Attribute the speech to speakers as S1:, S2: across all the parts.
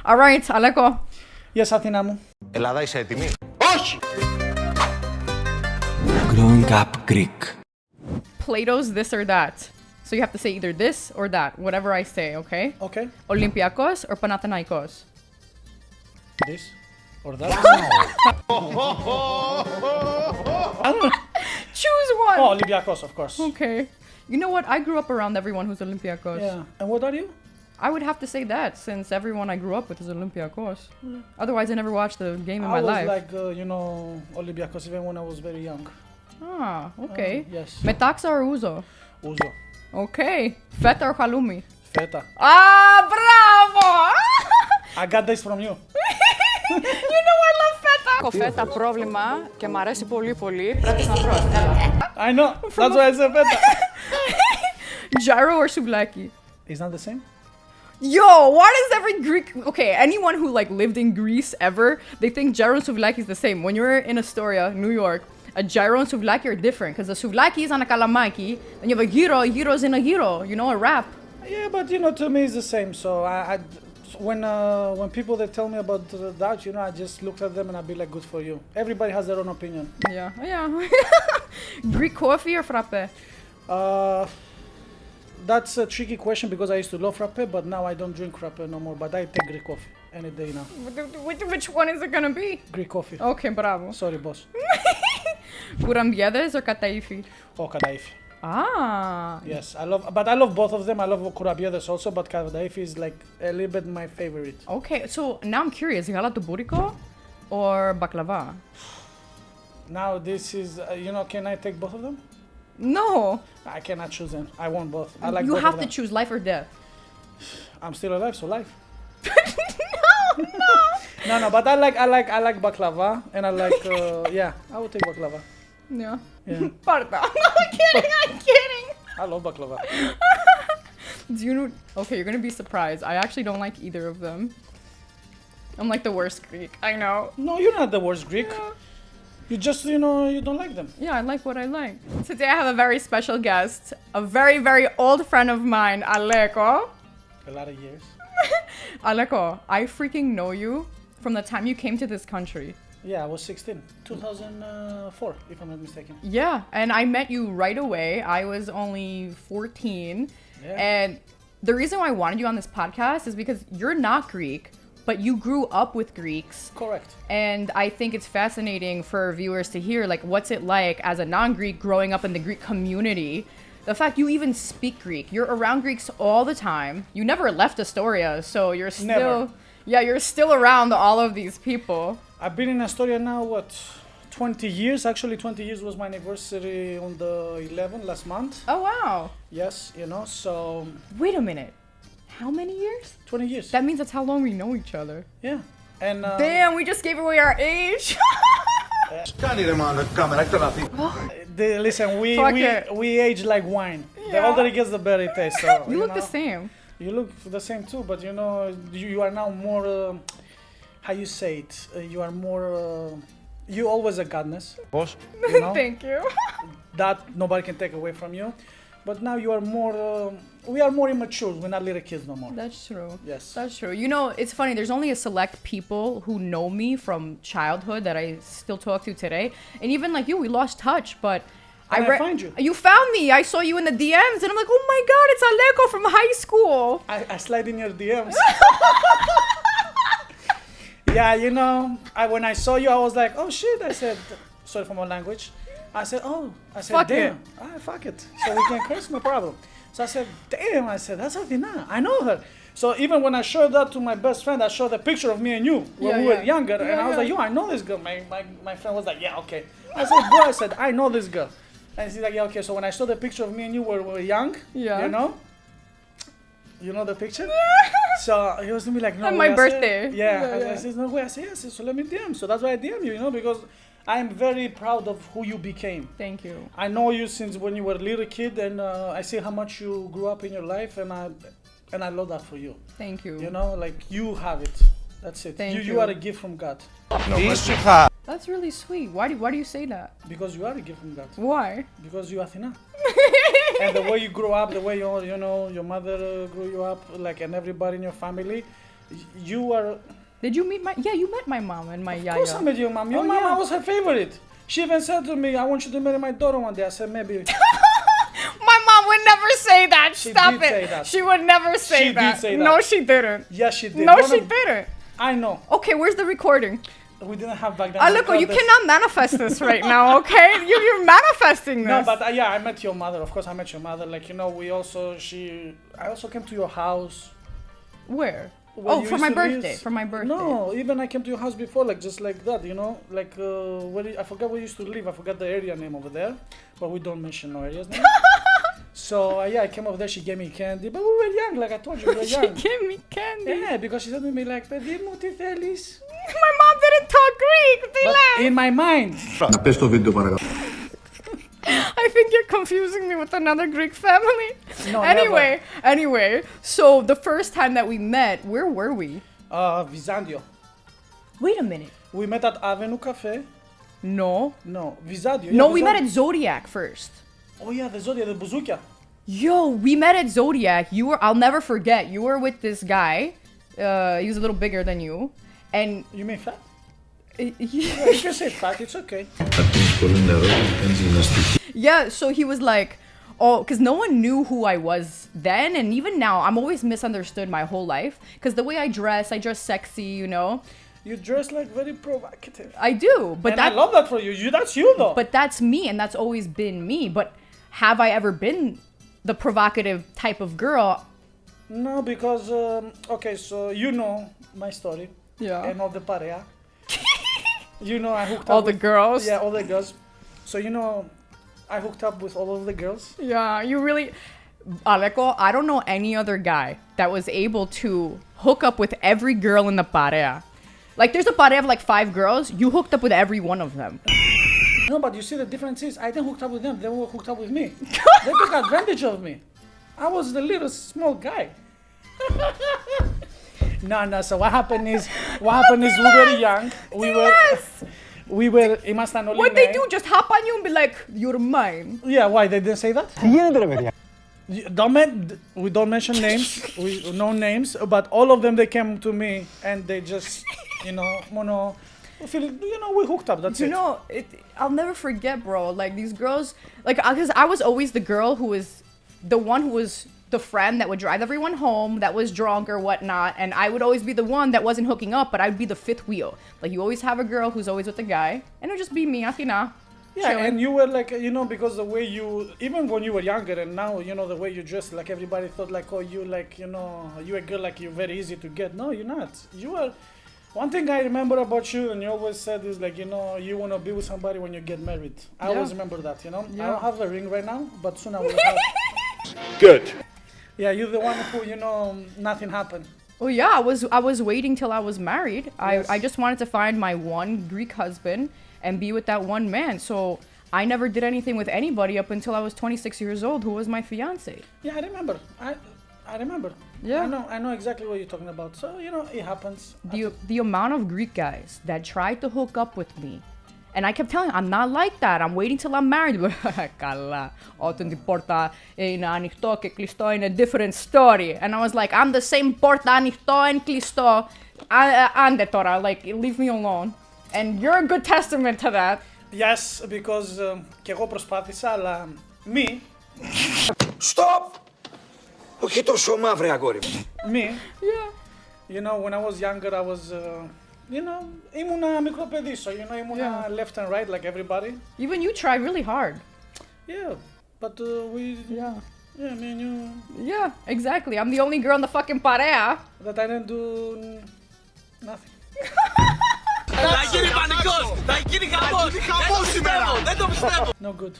S1: All right, Aleko.
S2: Yes, Athena μου.
S3: Ελλάδα είσαι έτοιμη?
S4: Όχι!
S5: Growing up Greek.
S1: Plato's this or that. So you have to say either this or that, whatever I say, okay?
S2: Okay.
S1: Olympiakos or Panathinaikos?
S2: This or that. I don't know.
S1: Choose one.
S2: Oh, Olympiakos, of course.
S1: Okay. You know what? I grew up around everyone who's Olympiakos.
S2: Yeah. And what are you?
S1: I would have to say that since everyone I grew up with is Olympiakos. Otherwise, I never watched the game in my life.
S2: I was like, Olympiakos even when I was very young.
S1: Ah, okay.
S2: Yes.
S1: Metaxa or Ouzo?
S2: Ouzo.
S1: Okay. Feta or halloumi?
S2: Feta.
S1: Ah, bravo!
S2: I got this from you.
S1: You know I love feta.
S6: Έχω φέτα πρόβλημα και μ' αρέσει πολύ πολύ. Πρέπει να τρως.
S2: I know. That's why I said feta.
S1: Gyro or souvlaki?
S2: It's not the same?
S1: Yo, why does every Greek... Okay, anyone who like lived in Greece ever, they think gyro and souvlaki is the same. When you're in Astoria, New York, a gyro and souvlaki are different because the souvlaki is on a kalamaki, and you have a gyro's in a gyro, you know, a wrap.
S2: Yeah, but to me it's the same. So when people they tell me about that, I just looked at them and I'd be like, good for you. Everybody has their own opinion.
S1: Yeah. Greek coffee or frappe?
S2: That's a tricky question because I used to love frappe, but now I don't drink frappe no more. But I take Greek coffee any day now.
S1: Which one is it gonna be?
S2: Greek coffee.
S1: Okay, bravo.
S2: Sorry, boss.
S1: Kurambiedes or kataifi?
S2: Oh, kadaifi.
S1: Ah.
S2: Yes, I love both of them. I love kurabiedes also, but kadaifi is like a little bit my favorite.
S1: Okay, so now I'm curious, galatobouriko or baklava?
S2: Now this is, can I take both of them?
S1: No.
S2: I cannot choose them. I want both. I like
S1: You
S2: both
S1: have
S2: of
S1: to
S2: them.
S1: choose life or death.
S2: I'm still alive, so life.
S1: No.
S2: No, but I like baklava, and I like, I would take baklava.
S1: Yeah.
S2: Yeah.
S1: Parta. I'm kidding.
S2: I love baklava.
S1: Do you know? Okay, you're gonna be surprised. I actually don't like either of them. I'm like the worst Greek. I know.
S2: No, you're not the worst Greek.
S1: Yeah.
S2: You just, you don't like them.
S1: Yeah, I like what I like. Today I have a very special guest, a very, very old friend of mine, Aleko.
S2: A lot of years.
S1: Aleko, I freaking know you from the time you came to this country.
S2: Yeah, I was 16. 2004, if I'm not mistaken.
S1: Yeah, and I met you right away. I was only 14.
S2: Yeah.
S1: And the reason why I wanted you on this podcast is because you're not Greek, but you grew up with Greeks.
S2: Correct.
S1: And I think it's fascinating for viewers to hear, like, what's it like as a non-Greek growing up in the Greek community? The fact you even speak Greek. You're around Greeks all the time. You never left Astoria, so you're still...
S2: Never.
S1: Yeah, you're still around all of these people.
S2: I've been in Astoria now, 20 years? Actually, 20 years was my anniversary on the 11th last month.
S1: Oh, wow.
S2: Yes, so...
S1: Wait a minute. How many years?
S2: 20 years.
S1: That means that's how long we know each other.
S2: Yeah. And...
S1: Damn, we just gave away our age.
S3: Κάνει ρε μάλλον κάμερα, έχει τον Αθήνα.
S2: Listen, we age like wine. The
S1: Yeah.
S2: older it gets, the better it tastes. So,
S1: You look the same.
S2: You look the same too, but you are now more... how you say it? You are more... you always a goddess.
S3: Πώς?
S1: Thank you.
S2: That nobody can take away from you. But now you are more... we are more immature. We're not little kids no more.
S1: That's true.
S2: Yes.
S1: That's true. It's funny. There's only a select people who know me from childhood that I still talk to today. And even like you, we lost touch, but...
S2: And I find you.
S1: You found me. I saw you in the DMs and I'm like, oh my God, it's Aleko from high school.
S2: I slide in your DMs. Yeah, when I saw you, I was like, oh shit. I said, sorry for my language. I said,
S1: Fuck
S2: damn.
S1: it.
S2: Fuck it. So we can curse, no problem. So I said, damn. I said, that's Athena. I know her. So even when I showed that to my best friend, I showed a picture of me and you when we were younger. And I was like, yo, I know this girl. My friend was like, yeah, okay. I said, bro, I know this girl. And he's like, yeah, okay. So when I saw the picture of me and you when we were young, you know the picture? So he was to me like, no
S1: On
S2: way.
S1: my birthday.
S2: I said, no way. I said, yes. So let me DM. So that's why I DM you, because I am very proud of who you became.
S1: Thank you.
S2: I know you since when you were a little kid, and I see how much you grew up in your life, and I love that for you.
S1: Thank you.
S2: Like you have it. That's it.
S1: Thank
S2: You
S1: you.
S2: are a gift from God.
S3: Ήσυχα.
S1: That's really sweet. Why do you say that?
S2: Because you are a gift from God.
S1: Why?
S2: Because you are Athena. And the way you grew up, the way your mother grew you up, like, and everybody in your family, You were.
S1: Did you meet my? Yeah, you met my mom and my
S2: Of course, I met your mom. Your mom, I was her favorite. She even said to me, "I want you to marry my daughter one day." I said, "Maybe."
S1: My mom would never say that.
S2: She
S1: Stop
S2: did
S1: it.
S2: say that.
S1: She would never say
S2: She
S1: that.
S2: did say that.
S1: No, she didn't.
S2: Yes, she did.
S1: No,
S2: One
S1: she
S2: of-
S1: didn't.
S2: I know.
S1: Okay, where's the recording?
S2: We didn't have back then.
S1: Aleko, you
S2: This-
S1: cannot manifest this right now, okay? You're manifesting this.
S2: No, but yeah, I met your mother. Of course, I met your mother. Like I also came to your house.
S1: Where?
S2: where
S1: Oh,
S2: you
S1: for
S2: used
S1: my
S2: to
S1: birthday.
S2: live.
S1: For my birthday.
S2: No, even I came to your house before, like just like that, you know, like I forgot where you used to live. I forgot the area name over there, but we don't mention no areas name. So yeah, I came over there. She gave me candy, but we were young, like I told you, we were
S1: She
S2: young.
S1: gave me candy.
S2: Yeah, because she said to me like, "Παιδί μου, τι θέλεις?"
S1: My mom didn't talk Greek. They
S2: But
S1: laughed.
S2: in my mind.
S1: I think you're confusing me with another Greek family.
S2: No,
S1: Anyway, so the first time that we met, where were we?
S2: Visandio.
S1: Wait a minute.
S2: We met at Avenue Cafe.
S1: No.
S2: No, Visandio.
S1: No,
S2: yeah,
S1: we met
S2: Visandio.
S1: at Zodiac first.
S2: Oh yeah, the Zodia, the Buzukia.
S1: Yo, we met at Zodiac. I'll never forget. You were with this guy. He was a little bigger than you. And
S2: You mean fat? Yeah, you can say fat, it's okay.
S1: yeah, so he was like, oh, because no one knew who I was then. And even now, I'm always misunderstood my whole life. Because the way I dress sexy, you know.
S2: You dress like very provocative.
S1: I do. But
S2: And I love that for you. That's you though.
S1: But that's me, and that's always been me. But have I ever been the provocative type of girl?
S2: No, because okay, so you know my story.
S1: Yeah.
S2: And all the parea. You know I hooked up
S1: All the
S2: with,
S1: girls?
S2: Yeah, all the girls. So you know I hooked up with all of the girls.
S1: Yeah, you really... Aleko, I don't know any other guy that was able to hook up with every girl in the parea. Like, there's a parea of like 5 girls. You hooked up with every one of them.
S2: No, but you see the difference is I didn't hook up with them. They were hooked up with me. They took advantage of me. I was the little small guy. No. So what happened is we were young. We were. Ήμασταν όλοι
S1: What they
S2: νέοι.
S1: do, just hop on you and be like, you're mine.
S2: Yeah, why they didn't say that? We don't mention names. No names, but all of them they came to me and they just, you know, we hooked up. That's
S1: You
S2: it.
S1: know, I'll never forget, bro. Like, these girls, like, because I was always the girl who was the one who was the friend that would drive everyone home, that was drunk or whatnot, and I would always be the one that wasn't hooking up, but I'd be the 5th wheel. Like, you always have a girl who's always with the guy, and it would just be me, Athena.
S2: Yeah,
S1: chilling.
S2: and you were like, you know, because the way you, even when you were younger and now, you know, the way you dress, like everybody thought like, oh, you like, you know, you a girl like you're very easy to get. No, you're not. You are. One thing I remember about you, and you always said is like, you know, you want to be with somebody when you get married. I always remember that, you know. I don't have a ring right now, but soon I will have.
S3: Good.
S2: Yeah, you're the one who, you know, nothing happened.
S1: Oh yeah, I was waiting till I was married.
S2: Yes.
S1: I just wanted to find my one Greek husband and be with that one man. So I never did anything with anybody up until I was 26 years old, who was my fiance.
S2: Yeah, I remember. I remember.
S1: Yeah.
S2: I know exactly what you're talking about. So, you know, it happens.
S1: The amount of Greek guys that tried to hook up with me, and I kept telling them, I'm not like that. I'm waiting till I'm married. Καλά. Όταν την πόρτα είναι ανοιχτό και κλειστό είναι different story. And I was like, I'm the same πόρτα ανοιχτό and κλειστό. Άντε τώρα, like, leave me alone. And you're a good testament to that.
S2: Yes, because και εγώ προσπάθησα, αλλά me.
S4: Stop! Όχι τόσο μαύρη αγόρι μου.
S2: Me.
S1: Yeah.
S2: You know, when I was younger, I was, you know, ήμουνα μικρό παιδί, so, you know, ήμουνα left and right like everybody.
S1: Even you tried really hard.
S2: Yeah, but
S1: Yeah.
S2: I mean, you,
S1: Yeah, exactly. I'm the only girl in the fucking parea.
S2: that I didn't do nothing.
S4: Θα γίνει πανικός! Θα γίνει χαμός σήμερα! Δεν το πιστεύω!
S2: No good.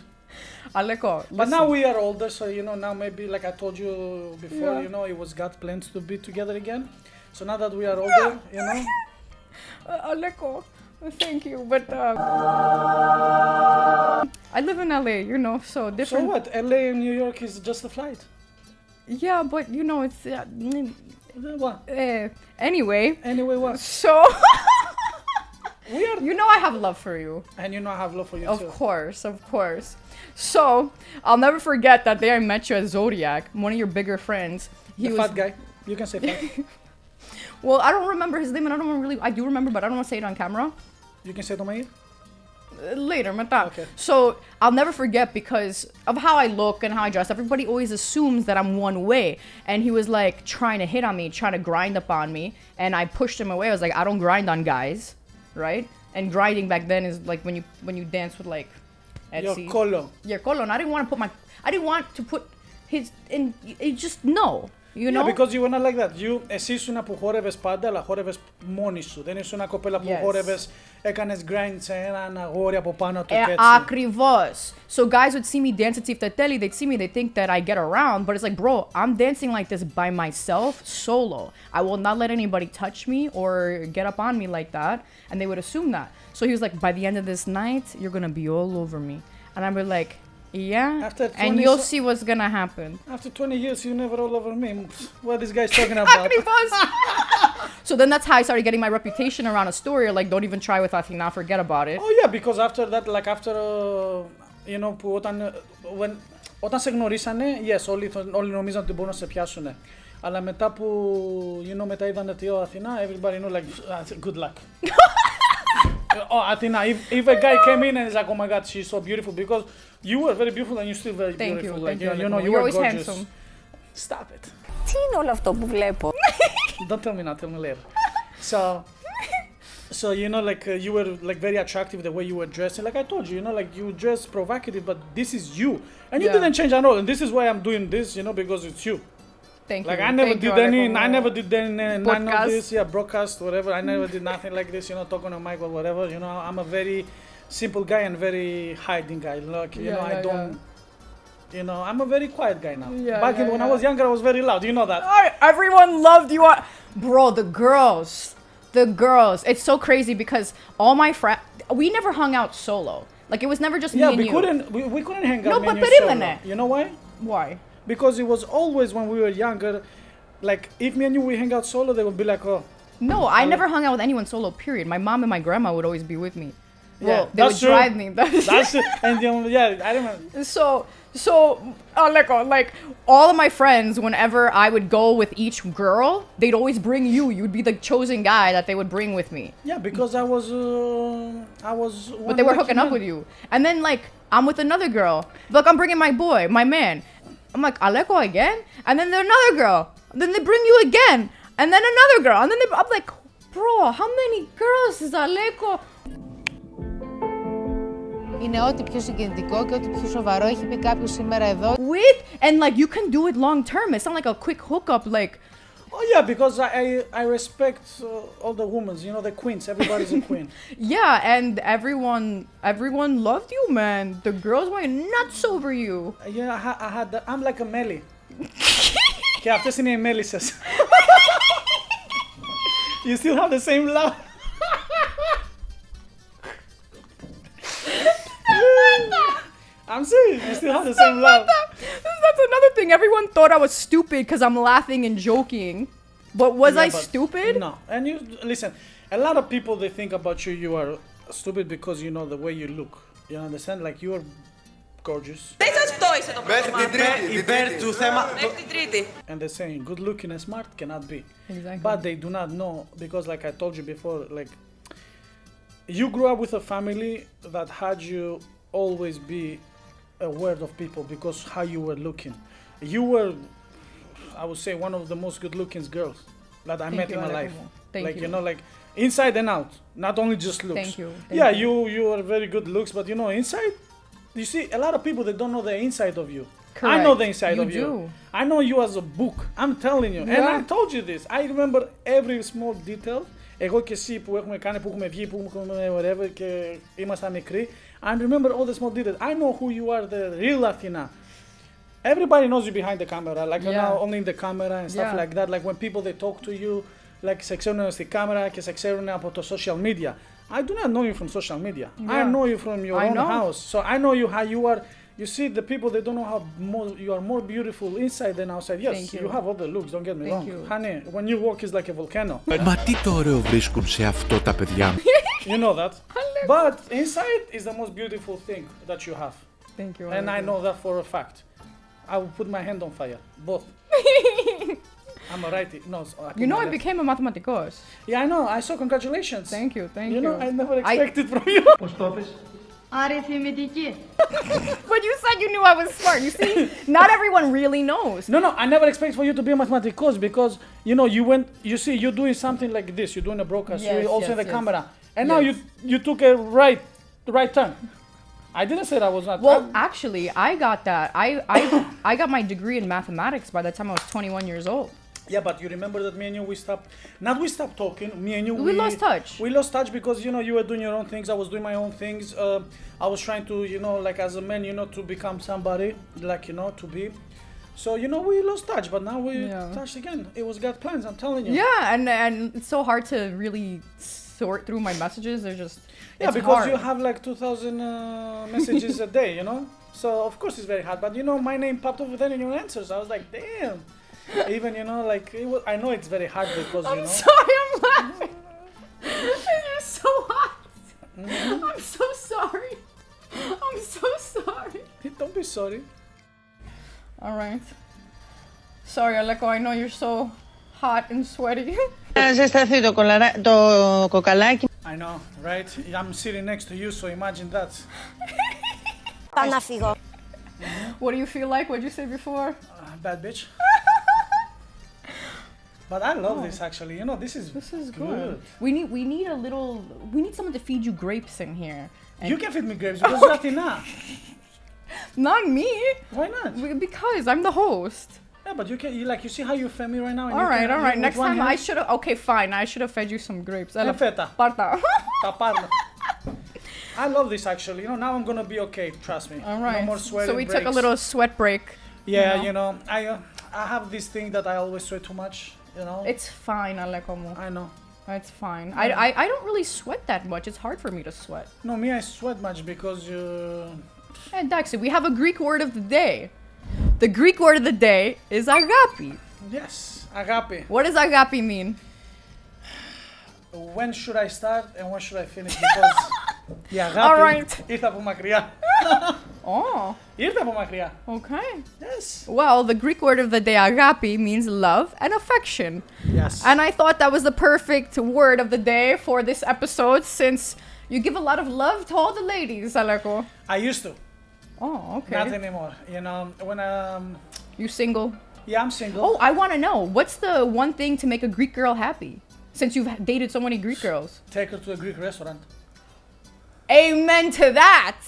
S1: Aleko,
S2: But now we are older, so, you know, now maybe, like I told you before, you know, it was God's plans to be together again. So now that we are older, you know.
S1: Aleko, thank you, but I live in LA, you know, so
S2: So
S1: different.
S2: what? LA and New York is just a flight.
S1: Yeah, but you know, it's
S2: What?
S1: anyway.
S2: Anyway, what?
S1: So
S2: We are.
S1: you know, I have love for you.
S2: And you know I have love for you
S1: Of
S2: too.
S1: course, of course. So I'll never forget that day I met you at Zodiac. One of your bigger friends.
S2: The fat guy. You can say fat.
S1: Well, I don't remember his name, and I do remember, but I don't want to say it on camera.
S2: You can say it on my ear?
S1: Later, μετά.
S2: Okay.
S1: So I'll never forget because of how I look and how I dress. Everybody always assumes that I'm one way. And he was like trying to hit on me, trying to grind up on me. And I pushed him away. I was like, I don't grind on guys, right? And grinding back then is like when you dance with like Etsy.
S2: Your colo.
S1: Your colo. And I didn't want to put his in. It just no. You know?
S2: Yeah, because you were not like that. Εσύ ήσουν που χόρευες πάντα, αλλά χόρευες μόνη σου. Δεν ήσουν κοπέλα που χόρευες, έκανες grind σε έναν αγόρι από πάνω του και έτσι.
S1: Ακριβώς. So guys would see me dance at Tifteteli, they'd see me, they think that I get around, but it's like, bro, I'm dancing like this by myself, solo. I will not let anybody touch me or get up on me like that, and they would assume that. So he was like, by the end of this night, you're gonna be all over me. And I'd be like, yeah, and you'll see what's gonna happen.
S2: After 20 years, you never all over me. What this guy's talking about?
S1: So then that's how I started getting my reputation around Astoria. Like, don't even try with Athena, forget about it.
S2: Oh yeah, because after that, like after, you know, που όταν σε γνωρίσανε, yes, όλοι νομίζαν ότι μπορούν να σε πιάσουνε. Αλλά μετά που, you know, μετά είδανε ότι Athena, everybody know like, good luck. Oh, Athena, if a guy came in and is like, oh my God, she's so beautiful, because you were very beautiful and you're still very beautiful.
S1: Thank you.
S2: You know, you
S1: You're
S2: were
S1: always
S2: gorgeous.
S1: handsome.
S2: Stop it.
S7: Τι είναι όλο αυτό που βλέπω?
S2: Don't tell me now, tell me later. So you know, like you were like very attractive the way you were dressing. Like I told you, you know, like you dress provocative, but this is you, and you didn't change at all. And this is why I'm doing this, you know, because it's you.
S1: Thank you.
S2: Like I never did any,
S1: Aleko.
S2: I never did any none of
S1: Podcast.
S2: this, broadcast, whatever. I never did nothing like this, you know, talking on mic or whatever. You know, I'm a very simple guy and very hiding guy. Like you know, I don't. You know, I'm a very quiet guy now. Back when I was younger, I was very loud. You know that.
S1: Everyone loved you. Bro, the girls. It's so crazy because all my friends, we never hung out solo. Like, it was never just me and you.
S2: We couldn't hang out.
S1: No,
S2: me
S1: but
S2: and you solo.
S1: περίμενε.
S2: You know why?
S1: Why?
S2: Because it was always when we were younger, like, if me and you, we hang out solo, they would be like, oh.
S1: No, I never hung out with anyone solo, period. My mom and my grandma would always be with me. Well, they would drive me.
S2: That's it. And I remember.
S1: So, Aleko, like, all of my friends, whenever I would go with each girl, they'd always bring you. You'd be the chosen guy that they would bring with me.
S2: Yeah, because I was.
S1: But they were hooking up with you. And then, like, I'm with another girl. Look, I'm bringing my boy, my man. I'm like, Aleko again? And then there's another girl. And then they bring you again. And then another girl. And then I'm like, bro, how many girls is Aleko?
S8: Είναι ό,τι πιο συγκινητικό και ό,τι πιο σοβαρό έχει πει κάποιος σήμερα εδώ.
S1: With, and like you can do it long term. It's not like a quick hookup, like.
S2: Oh yeah, because I respect all the women, you know, the queens. Everybody's a queen.
S1: Yeah, and everyone loved you, man. The girls went nuts over you.
S2: Yeah, I had that. I'm like a Melly. Και αυτές είναι οι μέλισσες. You still have the same love. I'm serious, you still have the same love.
S1: That's another thing. Everyone thought I was stupid because I'm laughing and joking. But was I stupid?
S2: No. And you listen, a lot of people they think about you are stupid because you know the way you look. You understand? Like you are gorgeous.
S4: Δεν σας πτώησε το πρώτο υπέρ του θέμα. Μέχρι την Τρίτη.
S2: And they're saying good looking and smart cannot be.
S1: Exactly.
S2: But they do not know because like I told you before, like you grew up with a family that had you always be aware of people because how you were looking. You were, I would say, one of the most good-looking girls that I met in my life.
S1: Thank you.
S2: You know, like inside and out, not only just looks.
S1: Thank you.
S2: You are very good looks, but you know, inside, you see, a lot of people they don't know the inside of you.
S1: Correct.
S2: I know the inside of you.
S1: You do.
S2: I know you as a book. I'm telling you, and I told you this. I remember every small detail. Εγώ και εσύ που έχουμε κάνει, που έχουμε βγει, που έχουμε whatever και ήμασταν μικροί. I remember all the small details. I know who you are, the real Athena. Everybody knows you behind the camera, like now only in the camera and stuff like that. Like when people they talk to you, like σε ξέρουν στη κάμερα και σε ξέρουν από το social media. I do not know you from social media. I know you from your own house. So I know you how you are. You see, the people they don't know how you are more beautiful inside than outside. Yes, you have all the looks. Don't get me wrong, honey. When you walk, it's like a volcano.
S5: Μα τι το ωραίο βρίσκουν σε αυτό τα παιδιά.
S2: You know that. But inside is the most beautiful thing that you have.
S1: Thank you.
S2: And I know that for a fact. I will put my hand on fire, both. I'm a righty. No,
S1: You know, I became a mathematicos.
S2: Yeah, I know. I saw. Congratulations.
S1: Thank you.
S2: You know, I never expected from you.
S9: Αριθμητική.
S1: But you said you knew I was smart. You see, not everyone really knows.
S2: No, I never expect for you to be a mathematicos because you know you went. You see, you're doing something like this. You're doing a broadcast.
S1: Yes,
S2: you're also in the
S1: yes.
S2: camera, and now you took a right turn. I didn't say that I was not.
S1: Well, actually, I got that. I got my degree in mathematics by the time I was 21 years old.
S2: Yeah, but you remember that me and you, we stopped talking. Me and you,
S1: We lost touch.
S2: We lost touch because, you know, you were doing your own things. I was doing my own things. I was trying to, you know, like as a man, you know, to become somebody, like, you know, to be. So, you know, we lost touch, but now we touched again. It was God's plans, I'm telling you.
S1: Yeah, and it's so hard to really sort through my messages. They're just,
S2: Yeah, because
S1: hard.
S2: you have like 2,000 messages a day, you know? So, of course, it's very hard. But, you know, my name popped up then in your answers. I was like, damn. Even, you know, like, I know it's very hard because, you know.
S1: I'm sorry, I'm laughing. You're so hot. I'm so sorry. I'm so sorry.
S2: Don't be sorry.
S1: All right. Sorry, Aleko, I know you're so hot and sweaty.
S9: Να ζεσταθεί το κοκαλάκι.
S2: I know, right? I'm sitting next to you, so imagine that.
S7: Πάω να φύγω.
S1: What do you feel like? What did you say before?
S2: Bad bitch. But I love this actually. You know, this is
S1: good. We need someone to feed you grapes in here. And
S2: you can feed me grapes because you're Athena.
S1: Not me.
S2: Why not?
S1: Because I'm the host.
S2: Yeah, but you see how you fed me right now? And
S1: All right.
S2: with
S1: Next
S2: one
S1: time
S2: hand?
S1: I should have. Okay, fine. I should have fed you some grapes.
S2: Feta.
S1: Parta.
S2: Taparla. I love this actually. You know, now I'm gonna be okay. Trust me.
S1: All right.
S2: No more sweating
S1: So we took a
S2: breaks.
S1: little sweat break.
S2: Yeah, you know, I have this thing that I always sweat too much. You know.
S1: It's fine, Aleko.
S2: I know.
S1: It's fine. I don't really sweat that much. It's hard for me to sweat.
S2: No, me I sweat much because
S1: And Daxi, we have a Greek word of the day. The Greek word of the day is agapi.
S2: yes, agape.
S1: What does agapi mean?
S2: When should I start and when should I finish? Because η αγάπη
S1: All right.
S2: ήρθε από μακριά.
S1: Oh,
S2: Ήρθε από μακριά.
S1: okay.
S2: Yes.
S1: Well, the Greek word of the day agapi means love and affection.
S2: Yes.
S1: And I thought that was the perfect word of the day for this episode since you give a lot of love to all the ladies, Aleko.
S2: I used to.
S1: Oh, okay.
S2: Not anymore. You know, when
S1: You single?
S2: yeah, I'm single.
S1: Oh, I want to know. What's the one thing to make a Greek girl happy? Since you've dated so many Greek girls.
S2: Take her to a Greek restaurant.
S1: Amen to that.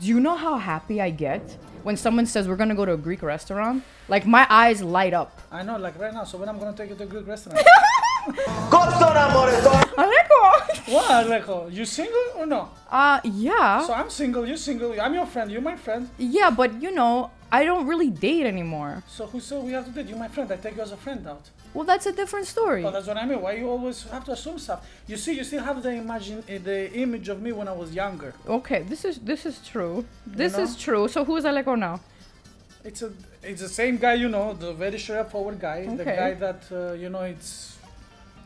S1: Do you know how happy I get when someone says we're gonna go to a Greek restaurant? Like my eyes light up.
S2: I know, like right now. So when I'm gonna take you to a Greek restaurant?
S1: Aleko.
S2: What, Aleko? You single or no?
S1: Yeah.
S2: So I'm single. You're single. I'm your friend. You're my friend.
S1: Yeah, but you know, I don't really date anymore.
S2: So who said we have to date? You're my friend. I take you as a friend out.
S1: Well, that's a different story.
S2: Well, that's what I mean. Why you always have to assume stuff? You see, you still have the image of me when I was younger.
S1: Okay, this is true. This
S2: know?
S1: is true. So who's Aleko now?
S2: It's the same guy, you know, the very straightforward guy, the
S1: Okay.
S2: guy that you know it's.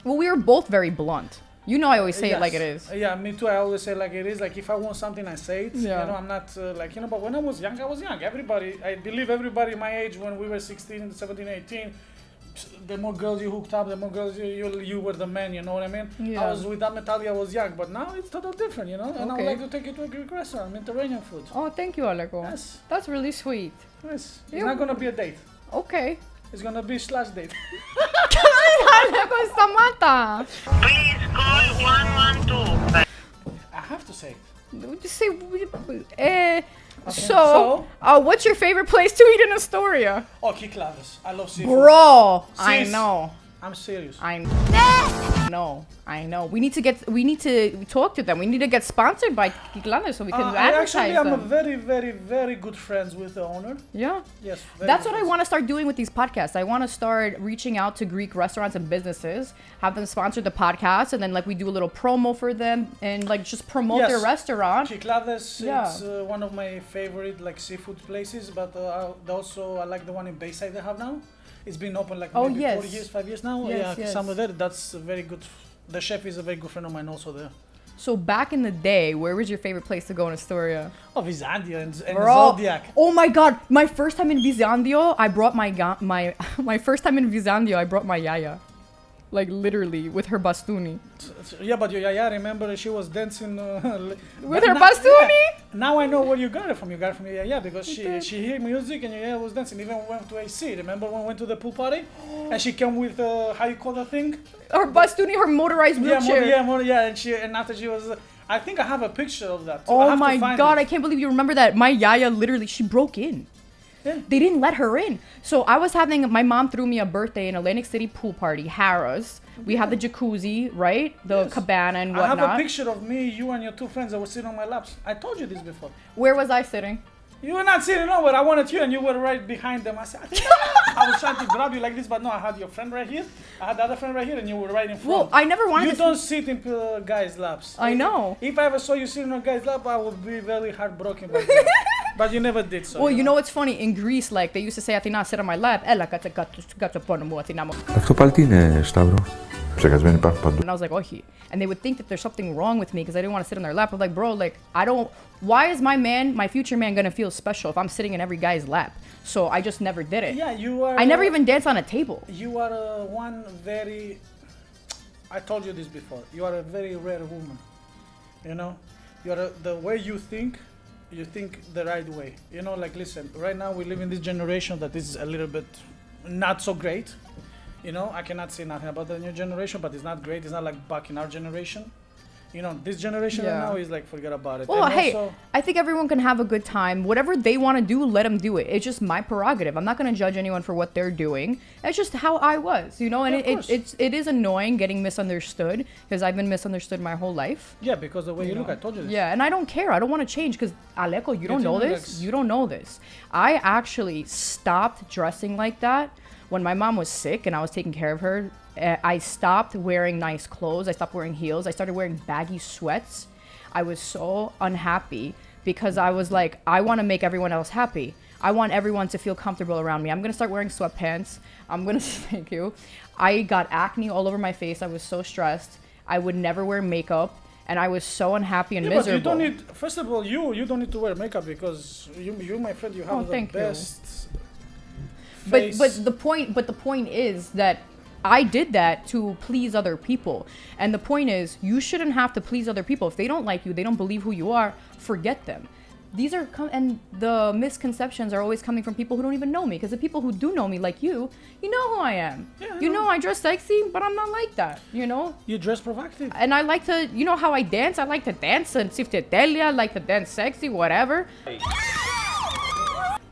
S1: Well, we are both very blunt. You know, I always say it like it is.
S2: Yeah, me too. I always say it like it is. Like if I want something, I say it.
S1: Yeah.
S2: You know, I'm not like you know. But when I was young, I was young. I believe everybody my age when we were 16, 17, 18. The more girls you hooked up, the more girls you were the man. You know what I mean?
S1: Yeah.
S2: I was with that mentality. I was young, but now it's totally different. You know. And I would
S1: Okay.
S2: like to take you to a Greek restaurant, Mediterranean food.
S1: Oh, thank you, Aleko.
S2: Yes.
S1: That's really sweet.
S2: Yes. It's
S1: You-
S2: not gonna be a date.
S1: Okay.
S2: It's gonna be slash date.
S1: Aleko, σταμάτα.
S9: Please call 112.
S2: I have to say it.
S1: Just say,
S2: So?
S1: what's your favorite place to eat in Astoria?
S2: Oh, Katiras. I love seafood.
S1: Bro, I
S2: Sis.
S1: know.
S2: I'm serious.
S1: I know. We need to talk to them. We need to get sponsored by Kiklanes so we can advertise
S2: I'm
S1: them.
S2: a very, very, very good friends with the owner.
S1: Yeah.
S2: Yes.
S1: That's what I want to start doing with these podcasts. I want to start reaching out to Greek restaurants and businesses, have them sponsor the podcast, and then like we do a little promo for them and like just promote
S2: Yes.
S1: their restaurant.
S2: Katiras,
S1: Yeah.
S2: it's one of my favorite like seafood places, but also I like the one in Bayside they have now. It's been open like maybe 4 years, 5 years now.
S1: Yes,
S2: Yeah,
S1: yes.
S2: somewhere there. That's very good. The chef is a very good friend of mine also there.
S1: So back in the day, where was your favorite place to go in Astoria?
S2: Oh, Visandia and
S1: Bro.
S2: Zodiac.
S1: Oh my God! My first time in Visandio, I brought my first time in Visandio, I brought my Yaya, like literally with her bastuni.
S2: Yeah, but your Yaya, remember she was dancing
S1: With her bastuni?
S2: Yeah. Now I know where you got it from. You got it from your Yaya because she heard music and your Yaya was dancing. Even when we went to AC. Remember when we went to the pool party and she came with how you call that thing?
S1: Her bastuni, her motorized wheelchair.
S2: And after she was. I think I have a picture of that. So I
S1: Oh
S2: have to
S1: my
S2: find
S1: God!
S2: it.
S1: I can't believe you remember that. My Yaya literally, she broke in.
S2: Yeah.
S1: They didn't let her in. So I was having, my mom threw me a birthday in Atlantic City pool party, Harrah's. We had the jacuzzi, right? The cabana and whatnot.
S2: I have a picture of me, you and your two friends that were sitting on my laps. I told you this before.
S1: Where was I sitting?
S2: You were not sitting nowhere. I wanted you and you were right behind them. I said, I was trying to grab you like this, but no, I had your friend right here. I had the other friend right here and you were right in front.
S1: Well, I never wanted
S2: You don't sit in guys' laps.
S1: I know.
S2: If I ever saw you sitting on a guy's lap, I would be very heartbroken by that. But you never did so.
S1: Well, you know what's funny? In Greece, like, they used to say, Athena, sit on my lap. Έλα, κάτσε πάνω μου, Athena.
S5: Αυτό πάλι τι είναι, Σταύρο? Ψεκασμένοι υπάρχουν παντού.
S1: And I was like, oh, and they would think that there's something wrong with me because I didn't want to sit on their lap. I'm like, bro, like, I don't, why is my future man gonna feel special if I'm sitting in every guy's lap? So I just never did it.
S2: Yeah, you are.
S1: I never even danced on a table.
S2: You are one very, I told you this before, you are a very rare woman. You know, the way you think the right way. You know, like, listen, right now we live in this generation that is a little bit not so great. You know, I cannot say nothing about the new generation, but it's not great. It's not like back in our generation. You know, this generation right now is like, forget about it.
S1: Well,
S2: and
S1: hey,
S2: also,
S1: I think everyone can have a good time. Whatever they want to do, let them do it. It's just my prerogative. I'm not going to judge anyone for what they're doing. It's just how I was, you know, and it is annoying getting misunderstood because I've been misunderstood my whole life.
S2: Yeah, because the way you look, I told you this.
S1: Yeah, and I don't care. I don't want to change because, Aleko, you don't know this. You don't know this. I actually stopped dressing like that when my mom was sick and I was taking care of her. I stopped wearing nice clothes. I stopped wearing heels. I started wearing baggy sweats. I was so unhappy because I was like, I want to make everyone else happy. I want everyone to feel comfortable around me. I'm going to start wearing sweatpants. I'm going to, thank you. I got acne all over my face. I was so stressed. I would never wear makeup. And I was so unhappy and miserable. But
S2: you don't need, first of all, you don't need to wear makeup because you my friend, you have the best face.
S1: But the point is that I did that to please other people. And the point is, you shouldn't have to please other people. If they don't like you, they don't believe who you are, forget them. These are, and the misconceptions are always coming from people who don't even know me. Because the people who do know me, like you know who I am. Yeah, you know I dress sexy, but I'm not like that, you know?
S2: You dress provocative.
S1: And I like to, you know how I dance? I like to dance and siftetelia, I like to dance sexy, whatever.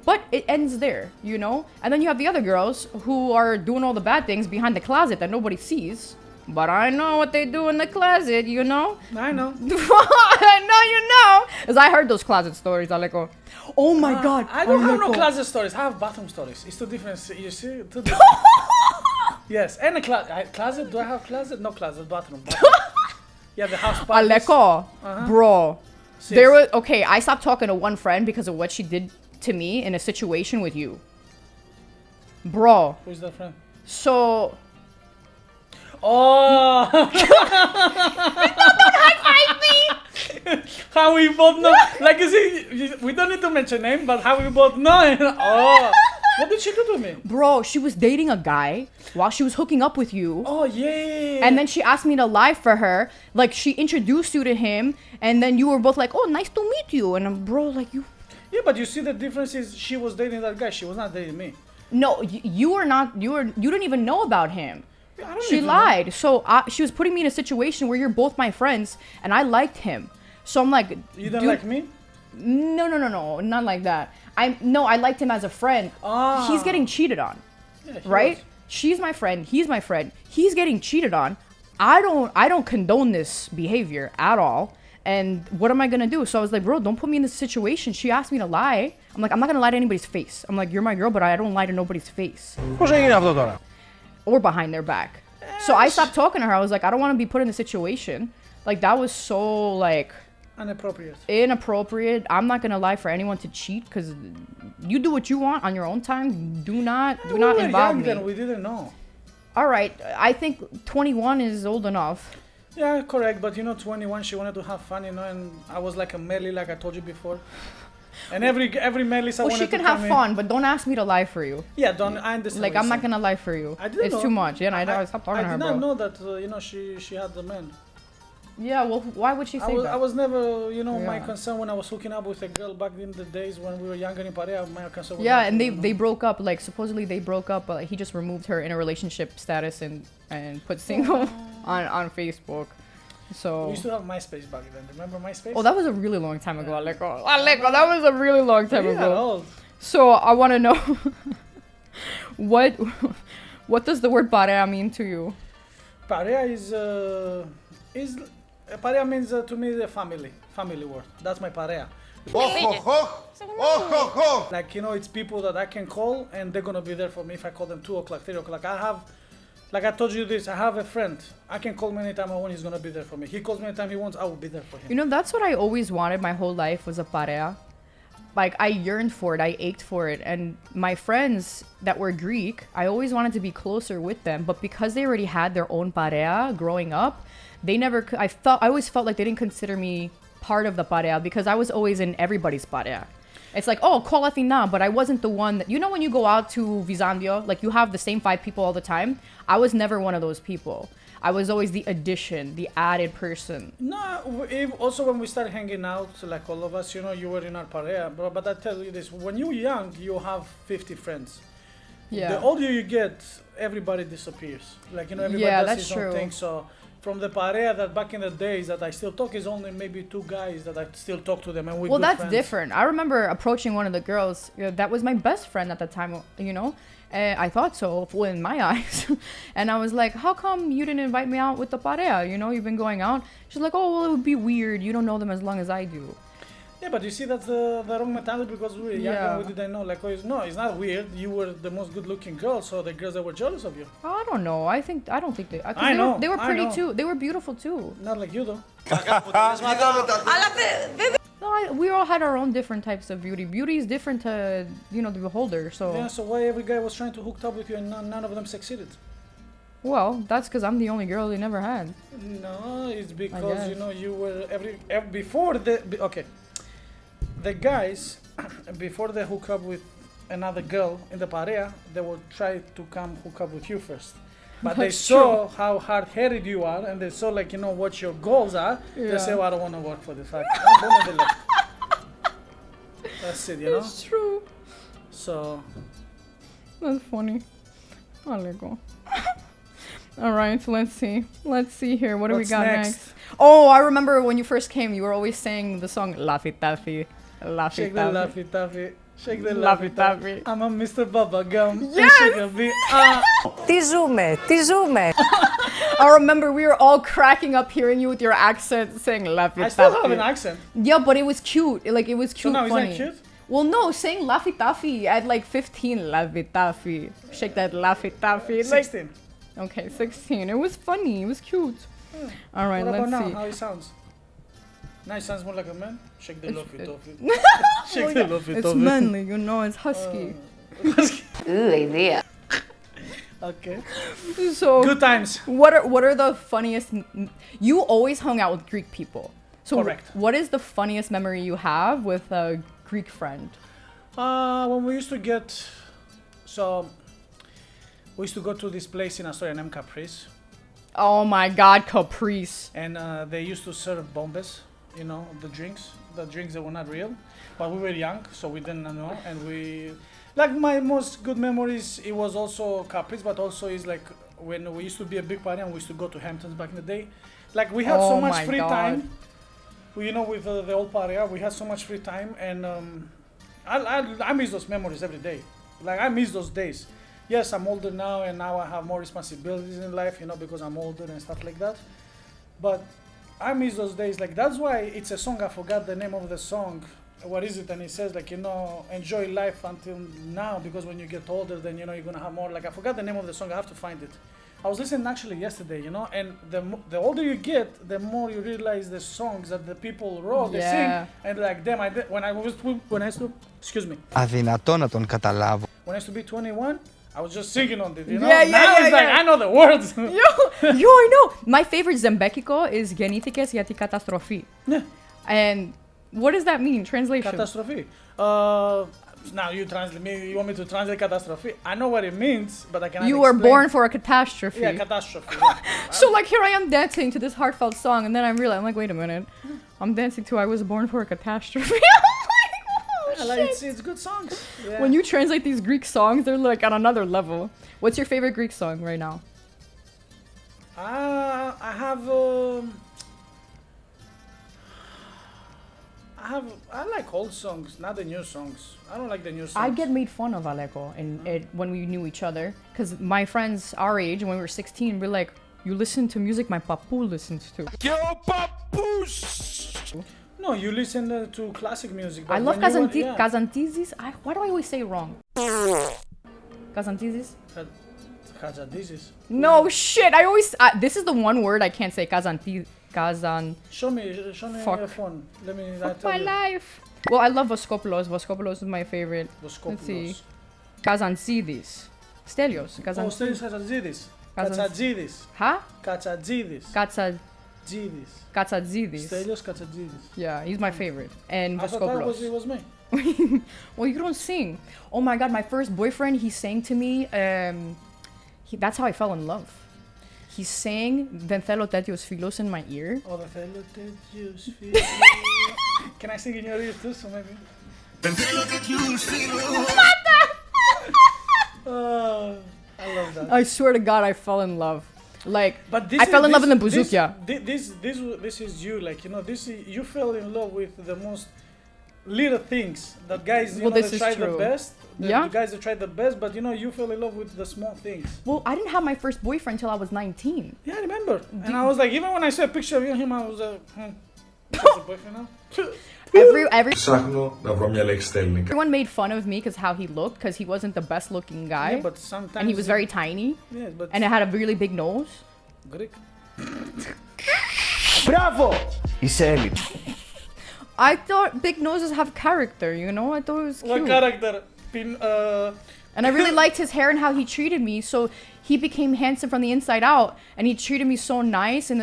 S1: But it ends there, you know? And then you have the other girls who are doing all the bad things behind the closet that nobody sees. But I know what they do in the closet, you know?
S2: I know.
S1: I know you know. Because I heard those closet stories, Aleko. Oh my God.
S2: I don't have no closet stories. I have bathroom stories. It's two different. You see? Two different. Yes. And a closet. Do I have closet? No closet. Bathroom. Yeah, the house parties.
S1: Aleko. Bro. Sis. There was, okay, I stopped talking to one friend because of what she did to me in a situation with you. Bro.
S2: Who's that friend?
S1: So...
S2: Oh!
S1: High-five me!
S2: How we both know. Like, you see, we don't need to mention name, but how we both know. Oh! What did she do to me?
S1: Bro, she was dating a guy while she was hooking up with you.
S2: Oh, yeah.
S1: And then she asked me to lie for her. Like, she introduced you to him, and then you were both like, oh, nice to meet you. And I'm, bro, like, you...
S2: Yeah, but you see the difference is she was dating that guy. She was not dating me.
S1: No, you were not, you didn't even know about him.
S2: Yeah,
S1: she lied. So she was putting me in a situation where you're both my friends, and I liked him. So I'm like...
S2: You don't like me?
S1: No, not like that. I liked him as a friend. He's getting cheated on, right? She's my friend. He's my friend. He's getting cheated on. I don't condone this behavior at all. And what am I gonna do? So I was like, bro, don't put me in this situation. She asked me to lie. I'm like, I'm not gonna lie to anybody's face. I'm like, you're my girl, but I don't lie to nobody's face. Or behind their back. So I stopped talking to her. I was like, I don't want to be put in a situation. Like, that was so, like... Inappropriate. I'm not gonna lie for anyone to cheat, because you do what you want on your own time. Do not involve me.
S2: Then we didn't know.
S1: All right, I think 21 is old enough.
S2: Yeah, correct. But 21, she wanted to have fun, and I was like a Melly, like I told you before. And every Melly, I
S1: Well,
S2: wanted
S1: she
S2: to
S1: can
S2: come
S1: have
S2: in.
S1: fun, but don't ask me to lie for you.
S2: Yeah, don't. I understand.
S1: Like,
S2: what
S1: I'm
S2: you're
S1: not gonna lie for you.
S2: I didn't
S1: it's
S2: know.
S1: too much. Yeah, I stop talking to her,
S2: I did
S1: bro.
S2: not know that, she had the man.
S1: Yeah, well, why would she say that?
S2: I was never, my
S1: Yeah.
S2: concern when I was hooking up with a girl back in the days when we were younger in Parea, my concern was
S1: Yeah,
S2: not
S1: and
S2: to,
S1: they broke up. Like, supposedly they broke up, but like, he just removed her in a relationship status and put single on Facebook. So.
S2: We used to have MySpace back then. Remember MySpace?
S1: Oh, that was a really long time ago, Aleko. Aleko, that was a really long time
S2: Yeah,
S1: ago.
S2: old.
S1: So I want to know what does the word parea mean to you?
S2: Parea is Parea means to me the family word. That's my Parea. Like it's people that I can call and they're gonna be there for me if I call them 2 o'clock, 3 o'clock. Like I told you this, I have a friend. I can call him anytime I want, he's gonna be there for me. He calls me anytime he wants, I will be there for him.
S1: That's what I always wanted my whole life was a parea. Like, I yearned for it, I ached for it. And my friends that were Greek, I always wanted to be closer with them. But because they already had their own parea growing up, they never, I always felt like they didn't consider me part of the parea because I was always in everybody's parea. It's like, oh, call Athena, but I wasn't the one that, when you go out to Visandio, like you have the same 5 people all the time. I was never one of those people. I was always the addition, the added person.
S2: No, also when we started hanging out, like all of us, you were in our parea, bro. But I tell you this, when you're young, you have 50 friends.
S1: Yeah.
S2: The older you get, everybody disappears. Like, everybody does his own thing. So from the parea that back in the days that I still talk is only maybe 2 guys that I still talk to them and we
S1: Well,
S2: good
S1: that's
S2: friends.
S1: different. I remember approaching one of the girls that was my best friend at the time, I thought so, in my eyes. And I was like, how come you didn't invite me out with the parea? You've been going out. She's like, oh, well, it would be weird. You don't know them as long as I do.
S2: Yeah, but you see, that's the wrong mentality because we were young and we didn't know. Like, no, it's not weird. You were the most good-looking girl, so the girls that were jealous of you.
S1: I don't know. I don't think they.
S2: I know.
S1: They were pretty
S2: I know.
S1: too. They were beautiful too.
S2: Not like you, though.
S1: No, we all had our own different types of beauty. Beauty is different to the beholder. So.
S2: Yeah. So why every guy was trying to hook up with you and none of them succeeded?
S1: Well, that's because I'm the only girl they never had.
S2: No, it's because you were before okay. The guys, before they hook up with another girl in the parea, they will try to come hook up with you first. But they saw how hard-headed you are, and they saw what your goals are. Yeah. They say, well, I don't want to work for this. That's it,
S1: It's true.
S2: So.
S1: That's funny. Aleko. All right, let's see. Let's see here. What do we got next? Oh, I remember when you first came, you were always saying the song Laffy Taffy.
S2: Shake the Laffy Taffy. Shake the
S1: Laffy Taffy.
S2: I'm a Mr. Bubblegum.
S1: Yes!
S8: Τι ζούμε.
S1: I remember we were all cracking up hearing you with your accent saying Laffy Taffy.
S2: I still have an accent.
S1: Yeah, but it was cute. Like, it was cute,
S2: so now,
S1: funny.
S2: Is that cute?
S1: Well, no, saying Laffy Taffy at 15. Laffy Taffy. Shake that Laffy Taffy.
S2: 16.
S1: Okay, 16. It was funny. It was cute. All right,
S2: what
S1: let's
S2: about
S1: see.
S2: Now? How it sounds? Now it sounds more like a man. Shake the Laffy Taffy. Shake the Laffy Taffy.
S1: It's manly, it's husky.
S8: Ooh, idea.
S2: Okay.
S1: So
S2: good times.
S1: What are the funniest? You always hung out with Greek people. So
S2: correct.
S1: What is the funniest memory you have with a Greek friend?
S2: When we used to we used to go to this place in Astoria named Caprice.
S1: Oh my God, Caprice!
S2: And they used to serve bombes, the drinks that were not real, but we were young, so we didn't know, and my most good memories, it was also Caprice, but also is like when we used to be a big party and we used to go to Hamptons back in the day. Like we had so much free time, with the old party, we had so much free time, and I miss those memories every day. Like I miss those days. Yes, I'm older now, and now I have more responsibilities in life, because I'm older and stuff like that. But I miss those days. Like that's why it's a song. I forgot the name of the song. What is it? And it says enjoy life until now, because when you get older, then you're gonna have more. Like I forgot the name of the song. I have to find it. I was listening actually yesterday, and the older you get, the more you realize the songs that the people wrote, they sing, and like them. When I used to, excuse me.
S3: Αδυνατό να τον καταλάβω.
S2: When I used to be 21, I was just singing on it, you know?
S1: Yeah, yeah,
S2: now
S1: yeah,
S2: it's like,
S1: yeah.
S2: I know the words.
S1: Yo, I know. My favorite Zembekiko is Genítηκες για την καταστροφή.
S2: Yeah.
S1: And what does that mean? Translation.
S2: Catastrophe. Now you translate me. You want me to translate catastrophe? I know what it means, but I cannot.
S1: You were
S2: explain.
S1: born for a catastrophe.
S2: Yeah, catastrophe. Yeah.
S1: So like here I am dancing to this heartfelt song, and then I'm like, wait a minute, I'm dancing to I was born for a catastrophe. I'm like, oh, shit.
S2: It's good songs. Yeah.
S1: When you translate these Greek songs, they're like on another level. What's your favorite Greek song right now?
S2: I like old songs, not the new songs. I don't like the new songs.
S1: I get made fun of Aleko when we knew each other, because my friends our age, when we were 16, we're like, you listen to music my papu listens to.
S3: Yo, papoose!
S2: No, you listen to classic music.
S1: I love Kazantizis. Why do I always say it wrong? Kazantizis?
S2: Kazantizis.
S1: No shit. I always. This is the one word I can't say. Kazan.
S2: Show me your phone. Let me.
S1: Fuck my life. Well, I love Voskopoulos. Voskopoulos is my favorite. Let's see. Kazantizis. Stelios.
S2: Oh, Stelios Kazantizis. Katzadzidis.
S1: Huh?
S2: Katzadzidis.
S1: Katzadzidis. Katzadzidis.
S2: Stelios Katzadzidis.
S1: Yeah, he's my favorite. And
S2: I thought
S1: Voskopoulos.
S2: it was me.
S1: Well, you don't sing. Oh my god, my first boyfriend, he sang to me. That's how I fell in love. He sang "Δεν θέλω τέτοιους φίλους" in my ear.
S2: Oh, δεν θέλω τέτοιους φίλους. Can I sing in your ear too, so maybe?
S4: Δεν θέλω τέτοιους φίλους.
S2: I love that.
S1: I swear to God, I fell in love. Like,
S2: But
S1: I fell in love in the Bouzoukia.
S2: This is you, like, you know, you fell in love with the most little things. The guys, you know,
S1: this
S2: they
S1: is
S2: try
S1: true.
S2: the best.
S1: Yeah.
S2: The guys that try the best, but you know, you fell in love with the small things.
S1: Well, I didn't have my first boyfriend till I was 19.
S2: Yeah, I remember. And I was like, even when I saw a picture of him, I was that's a boyfriend now.
S1: Everyone made fun of me because how he looked, because he wasn't the best looking guy.
S2: Yeah, but sometimes.
S1: And he was very tiny.
S2: Yeah, but.
S1: And it had a really big nose.
S2: Greek.
S3: Bravo! Είσαι Έλλην.
S1: I thought big noses have character, you know? I thought it was cute.
S2: What character?
S1: And I really liked his hair and how he treated me. So he became handsome from the inside out. And he treated me so nice. And,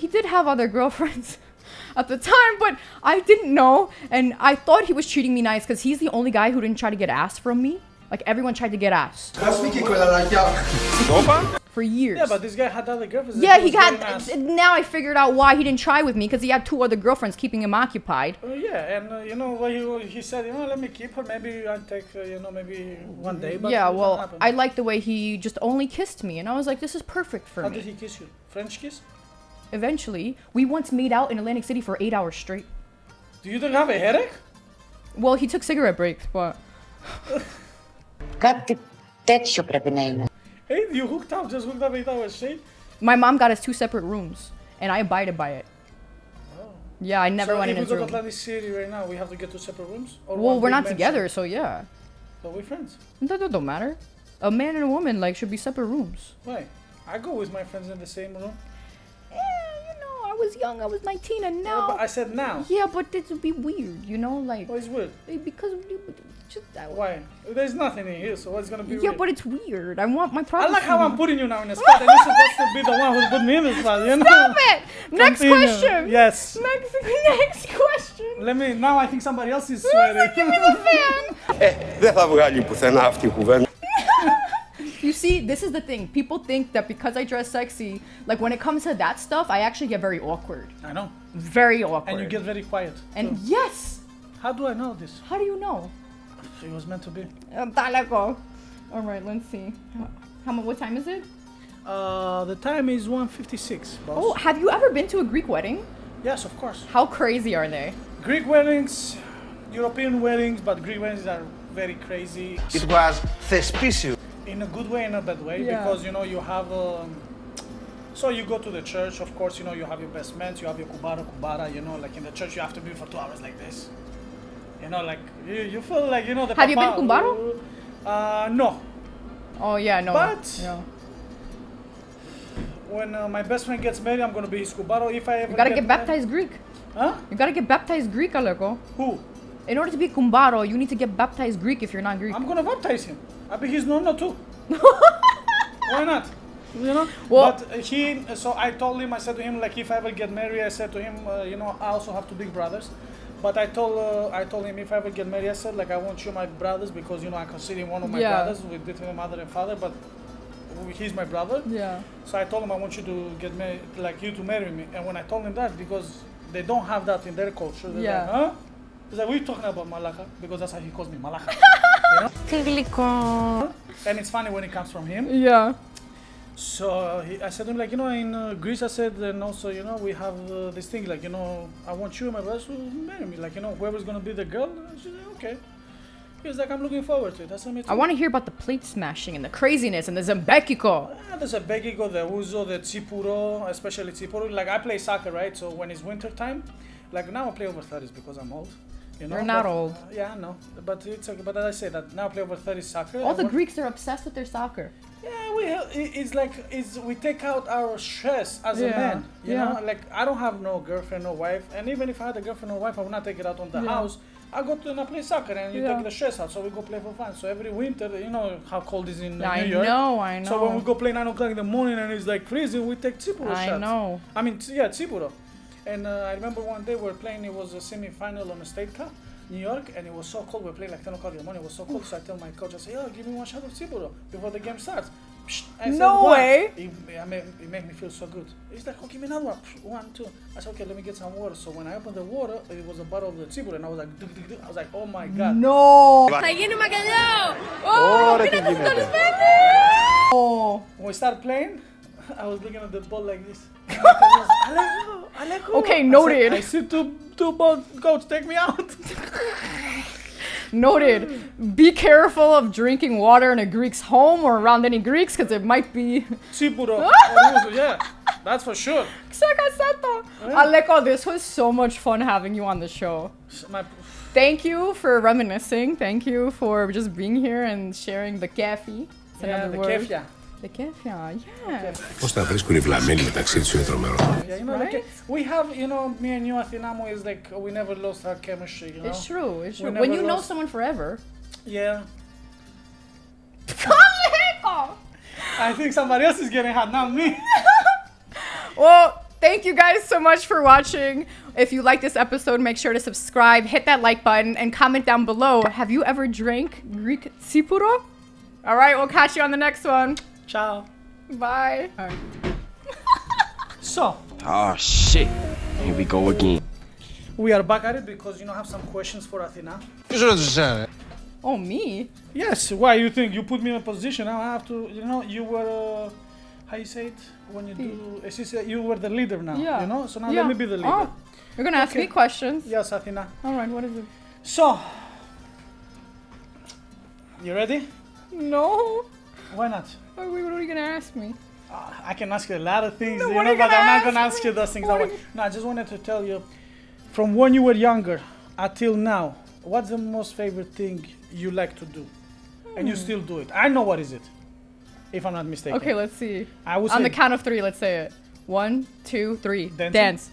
S1: he did have other girlfriends at the time, but I didn't know. And I thought he was treating me nice because he's the only guy who didn't try to get ass from me. Like, everyone tried to get ass. For years.
S2: Yeah, but this guy had other girlfriends.
S1: Yeah, he had. Now I figured out why he didn't try with me, because he had 2 other girlfriends keeping him occupied.
S2: Yeah, and you know what he said, you know, let me keep her. Maybe I'll take, you know, maybe one day. But
S1: yeah, well, I liked the way he just only kissed me, and I was like, this is perfect for me.
S2: How did he kiss you? French kiss?
S1: Eventually, we once made out in Atlantic City for 8 hours straight.
S2: Do you have a headache?
S1: Well, he took cigarette breaks, but.
S10: Κάτι τέτοιο πρέπει να είναι.
S2: Hey, you hooked up 8 hours straight?
S1: My mom got us 2 separate rooms, and I abided by it.
S2: Oh.
S1: Yeah, I never went in his room.
S2: So if we go to Atlantic City right now, we have to get 2 separate rooms? Or
S1: well, we're not together, so yeah.
S2: But we're friends.
S1: That don't matter. A man and a woman, like, should be separate rooms.
S2: Why? I go with my friends in the same room.
S1: You know, I was young, I was 19, and now...
S2: Yeah, but I said now.
S1: Yeah, but it would be weird, you know, like...
S2: Why is weird?
S1: Because...
S2: Why? There's nothing in here, so what's gonna be weird?
S1: Yeah, but it's weird. I want my privacy.
S2: I like how I'm putting you now in a spot, and you're supposed to be the one who put me in the spot, you know?
S1: Stop it! Next question!
S2: Yes.
S1: Next question!
S2: Now I think somebody else is sweating.
S1: Give me the fan!
S3: Δεν θα βγάλει πουθενά αυτή η κουβέντα.
S1: You see, this is the thing. People think that because I dress sexy, like when it comes to that stuff, I actually get very awkward.
S2: I know.
S1: Very awkward.
S2: And you get very quiet.
S1: And
S2: too.
S1: yes!
S2: How do I know this?
S1: How do you know?
S2: It was meant to be.
S1: Aleko. Alright, let's see. What time is it?
S2: The time is 1:56, boss.
S1: Oh, have you ever been to a Greek wedding?
S2: Yes, of course.
S1: How crazy are they?
S2: Greek weddings, European weddings, but Greek weddings are very crazy.
S3: It was thespicious.
S2: In a good way and a bad way,
S1: Yeah.
S2: because you know you have so you go to the church, of course, you know you have your best man, you have your kubara, you know, like in the church you have to be for 2 hours like this. You know, like you feel like, you know, the
S1: Have you been
S2: papa,
S1: kumbaro?
S2: No.
S1: Oh yeah, no.
S2: But
S1: yeah.
S2: When my best friend gets married, I'm gonna be his kubaro. If I ever
S1: You gotta get baptized Greek.
S2: Huh?
S1: You gotta get baptized Greek, Aleko.
S2: Who?
S1: In order to be kumbaro, you need to get baptized Greek if you're not Greek.
S2: I'm gonna baptize him. I be his nonna too. Why not? You know?
S1: Well,
S2: but so I told him, I said to him, like, if I ever get married, I said to him, you know, I also have two big brothers. But I told him, if I ever get married, I said, like, I want you my brothers because, you know, I consider him one of my brothers with different mother and father, but he's my brother.
S1: Yeah.
S2: So I told him, I want you to get married, like, you to marry me. And when I told him that, because they don't have that in their culture, they're like, huh? He's like, what are you talking about, Malaka? Because that's how he calls me, Malaka. You know? And it's funny when it comes from him.
S1: Yeah.
S2: So I said to him, like, you know, in Greece, I said, and also, you know, we have this thing, like, you know, I want you and my brothers to marry me. Like, you know, whoever's going to be the girl. She's like, okay. He was like, I'm looking forward to it. I said, me too.
S1: I want to hear about the plate smashing and the craziness and the Zambekiko.
S2: The Zambekiko, the Uzo, the Tsipuro, especially Tsipuro. Like, I play soccer, right? So when it's winter time, like, now I play over 30s because I'm old. You know?
S1: You're not old.
S2: Yeah, I know. But it's okay. But as I say that, now I play over 30 soccer.
S1: All the Greeks are obsessed with their soccer.
S2: Yeah, it's like we take out our stress as a man. You know, like I don't have no girlfriend, no wife, and even if I had a girlfriend or wife, I would not take it out on the house. I go to and play soccer, and you take the stress out. So we go play for fun. So every winter, you know how cold it is in New York.
S1: I know.
S2: So when we go play 9 o'clock in the morning and it's like freezing, we take Tsipuro shots.
S1: I know.
S2: I mean, Tsipuro. And I remember one day we were playing. It was a semi-final on a state cup. New York, and it was so cold. We were playing like 10 o'clock in the morning. It was so cold, so I tell my coach, I say, "Oh, give me one shot of Tsipuro before the game starts." I said,
S1: no way!
S2: It made me feel so good. He's like, "Oh, give me another one." 1, 2. I said, "Okay, let me get some water." So when I opened the water, it was a bottle of the Tsipuro, and I was like, I was like, "Oh my god!"
S1: No!
S2: Oh! When we started playing, I was looking at the ball like this. Aleko.
S1: Okay, noted.
S2: I see two balls. Coach, take me out.
S1: Noted. Be careful of drinking water in a Greek's home or around any Greeks, because it might be.
S2: Tsipuro. Yeah, that's for sure.
S1: Aleko, this was so much fun having you on the show. Thank you for reminiscing. Thank you for just being here and sharing the kefi.
S2: Yeah, the kefia.
S1: The kefia, yeah.
S11: Πώς τα βρίσκουν οι βλαμμένοι μεταξύ τους είναι τρομερό.
S2: Yeah, you know,
S1: Right?
S2: like, we have, you know, me and you, Athena, is like, we never lost our chemistry, you know?
S1: It's true, it's
S2: We
S1: true.
S2: never
S1: When you know
S2: lost-
S1: someone forever.
S2: Yeah. I think somebody else is getting hot, not me.
S1: Well, thank you guys so much for watching. If you like this episode, make sure to subscribe, hit that like button, and comment down below. Have you ever drank Greek Tsipuro? All right, we'll catch you on the next one.
S2: Ciao.
S1: Bye.
S2: So.
S4: Oh shit. Here we go again.
S2: We are back at it because, you know, I have some questions for Athena.
S1: Oh, me?
S2: Yes, why you think? You put me in a position, now I have to, you know, you were, how you say it? When you do, you were the leader now, you know? So now let me be the leader.
S1: Oh, you're gonna ask me questions?
S2: Yes, Athena.
S1: All right, what is it?
S2: So, you ready?
S1: No.
S2: Why not?
S1: What are you gonna ask me?
S2: I can ask you a lot of things,
S1: No,
S2: you
S1: what
S2: know,
S1: are you
S2: but I'm not
S1: gonna
S2: gonna
S1: ask
S2: ask
S1: me?
S2: you those things.
S1: What
S2: No,
S1: are you-
S2: no, I just wanted to tell you, from when you were younger until now, what's the most favorite thing you like to do? And you still do it. I know what is it, if I'm not mistaken.
S1: Okay, let's see.
S2: I would
S1: On
S2: say
S1: the count of 3, let's say it. 1, 2, 3.
S2: Dancing?
S1: Dance.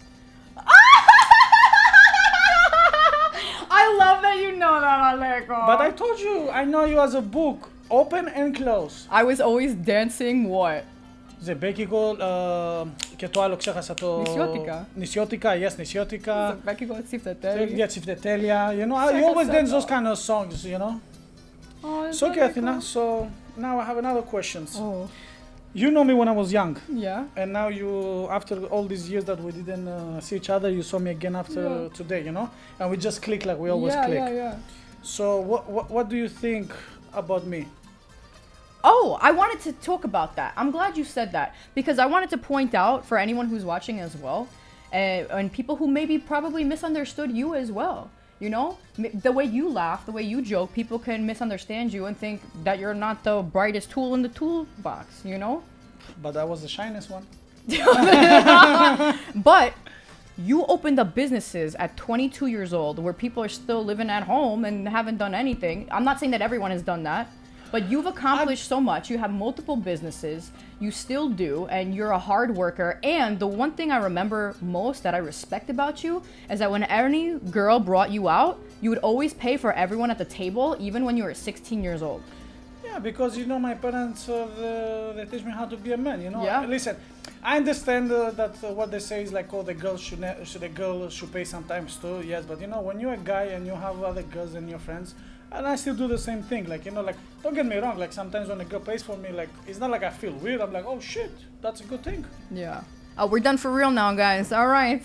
S1: I love that you know that, Aleko.
S2: But I told you, I know you as a book, open and close.
S1: I was always dancing what?
S2: Ζεμπέκικο και το άλλο ξέχασα το...
S1: Νησιώτικα.
S2: Νησιώτικα, yes, νησιώτικα.
S1: Ζεμπέκικο, τσιφτετέλη.
S2: Yeah, τσιφτετέλεια. You know, you always dance those kind of songs, you know.
S1: Oh,
S2: So, okay, Athena, so now I have another question.
S1: Oh.
S2: You know me when I was young.
S1: Yeah.
S2: And now you, after all these years that we didn't see each other, you saw me again after today, you know? And we just click like we always click.
S1: Yeah.
S2: So what do you think about me?
S1: Oh, I wanted to talk about that. I'm glad you said that because I wanted to point out for anyone who's watching as well, and people who maybe probably misunderstood you as well. You know, the way you laugh, the way you joke, people can misunderstand you and think that you're not the brightest tool in the toolbox, you know?
S2: But I was the shyness one.
S1: But you opened up businesses at 22 years old where people are still living at home and haven't done anything. I'm not saying that everyone has done that, but you've accomplished so much. You have multiple businesses, you still do, and you're a hard worker. And the one thing I remember most that I respect about you is that when any girl brought you out, you would always pay for everyone at the table, even when you were 16 years old.
S2: Yeah, because you know my parents, they teach me how to be a man. You know.
S1: Yeah.
S2: Listen, I understand that what they say is like, oh, the girl should pay sometimes too. Yes, but you know, when you're a guy and you have other girls and your friends, and I still do the same thing. Like, you know, like, don't get me wrong. Like, sometimes when a girl pays for me, like, it's not like I feel weird. I'm like, oh shit, that's a good thing.
S1: Yeah. Oh, we're done for real now, guys. All right.